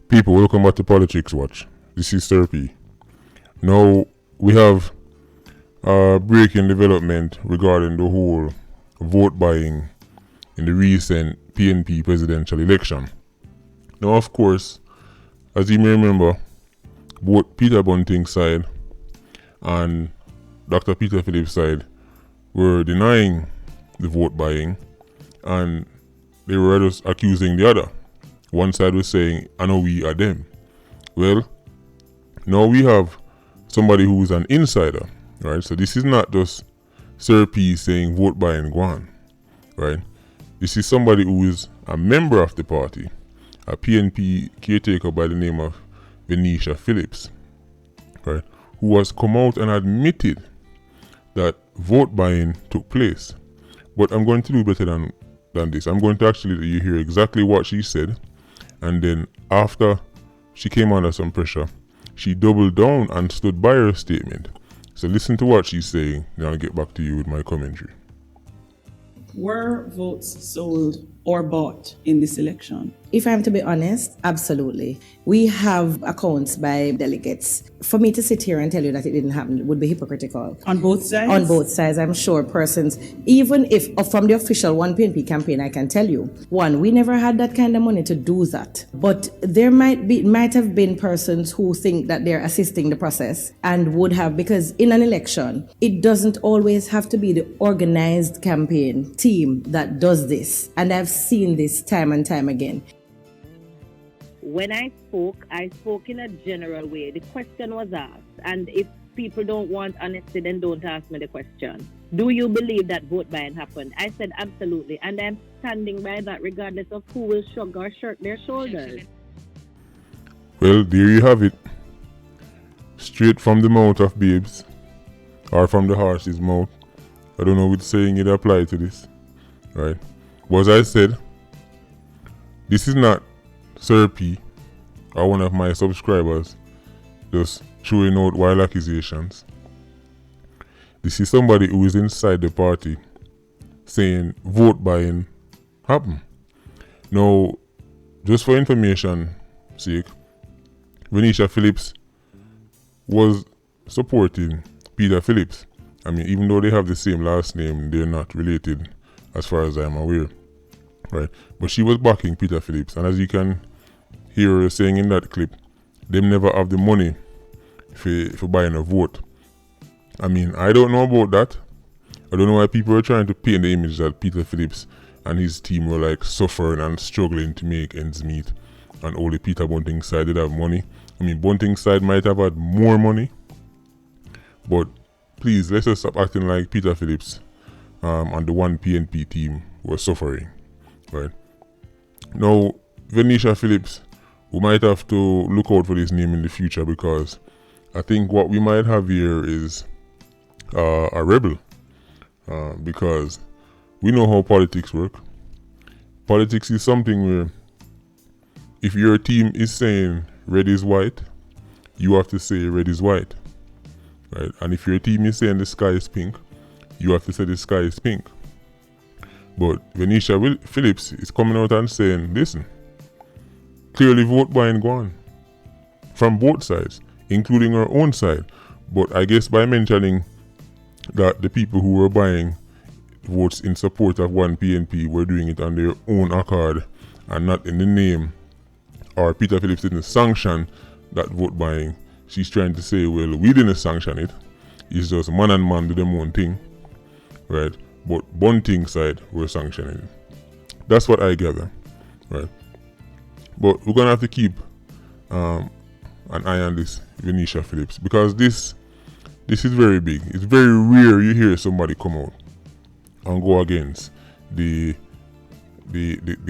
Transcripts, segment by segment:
People, welcome back to Politics Watch. This is Sir P. Now, we have a breaking development regarding the whole vote buying in the recent PNP presidential election. Now, of course, as you may remember, both Peter Bunting's side and Dr. Peter Phillips' side were denying the vote buying, and they were just accusing the other. One side was saying, I know we are them. Well, now we have somebody who's an insider, right? So this is not just Sir P saying vote buying go on, right? This is somebody who is a member of the party, a PNP caretaker by the name of Venetia Phillips, right? Who has come out and admitted that vote buying took place. But I'm going to do better than this. I'm going to actually let you hear exactly what she said. And then after she came under some pressure, she doubled down and stood by her statement. So listen to what she's saying, then I'll get back to you with my commentary. Were votes sold or bought in this election? If I'm to be honest, absolutely. We have accounts by delegates. For me to sit here and tell you that it didn't happen would be hypocritical. On both sides? On both sides, I'm sure persons, even if from the official One PNP campaign, I can tell you, one, we never had that kind of money to do that. But there might have been persons who think that they're assisting the process and would have, because in an election, it doesn't always have to be the organized campaign team that does this. And I've seen this time and time again. When I spoke in a general way. The question was asked, and if people don't want honesty, then don't ask me the question. Do you believe that vote buying happened? I said absolutely, and I'm standing by that regardless of who will shrug or shirk their shoulders. Well, there you have it. Straight from the mouth of babes, or from the horse's mouth. I don't know which saying it applies to this, right? But as I said, this is not Sir P or one of my subscribers just throwing out wild accusations. This is somebody who is inside the party saying vote buying happened. Now, just for information sake, Venetia Phillips was supporting Peter Phillips. I mean, even though they have the same last name, they're not related as far as I'm aware, right? But she was backing Peter Phillips, and as you can hear her saying in that clip, them never have the money for buying a vote. I mean, I don't know about that. I don't know why people are trying to paint the image that Peter Phillips and his team were like suffering and struggling to make ends meet, and only Peter Bunting's side did have money. I mean, Bunting's side might have had more money, but please, let's just stop acting like Peter Phillips and the One PNP team were suffering, right? Now, Venetia Phillips, we might have to look out for this name in the future, because I think what we might have here is a rebel, because we know how politics work. Politics is something where if your team is saying red is white, you have to say red is white, right? And if your team is saying the sky is pink, you have to say the sky is pink. But Venetia Phillips is coming out and saying, listen, clearly vote buying go on from both sides, including her own side. But I guess by mentioning that the people who were buying votes in support of One PNP were doing it on their own accord and not in the name, or Peter Phillips didn't sanction that vote buying, she's trying to say, well, we didn't sanction it. It's just man and man do them own thing, right? But Bunting's side were sanctioning it. That's what I gather, right? But we're gonna have to keep an eye on this Venetia Phillips, because this is very big. It's very rare you hear somebody come out and go against the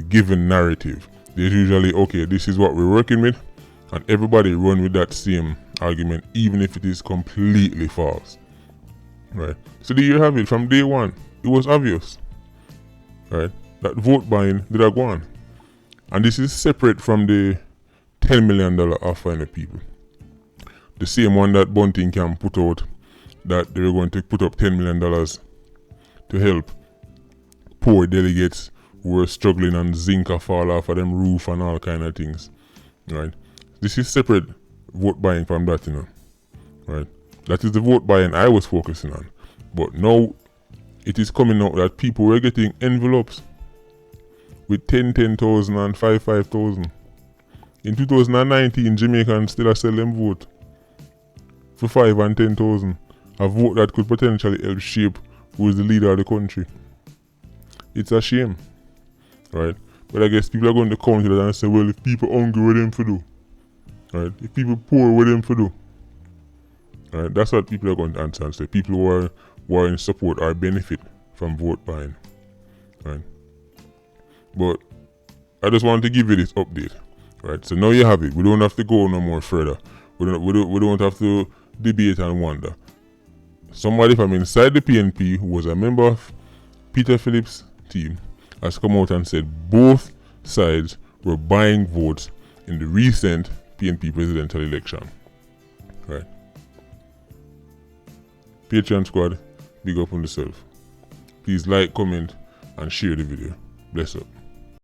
given narrative. There's usually, okay, this is what we're working with, and everybody run with that same argument, even if it is completely false, right? So there you have it. From day one, it was obvious, right, that vote buying did go on. And this is separate from the $10 million offer in the people. The same one that Bunting can put out, that they were going to put up $10 million to help poor delegates who were struggling and zinc fall off of them roof and all kind of things, right? This is separate vote buying from that, right? That is the vote buying I was focusing on. But now it is coming out that people were getting envelopes with 10,000 and 5,000. In 2019, Jamaicans still are selling vote for 5 and 10,000. A vote that could potentially help shape who is the leader of the country. It's a shame, right? But I guess people are going to counter that and say, well, if people hungry, what them for do? Right? If people poor, what them for do? Right? That's what people are going to answer and say. People who are in support or benefit from vote buying. Right? But I just wanted to give you this update. Right? So now you have it. We don't have to go no more further. We don't have to debate and wonder. Somebody from inside the PNP who was a member of Peter Phillips' team has come out and said both sides were buying votes in the recent PNP presidential election. Right. Patreon squad, big up on yourself. Please like, comment, and share the video. Bless up.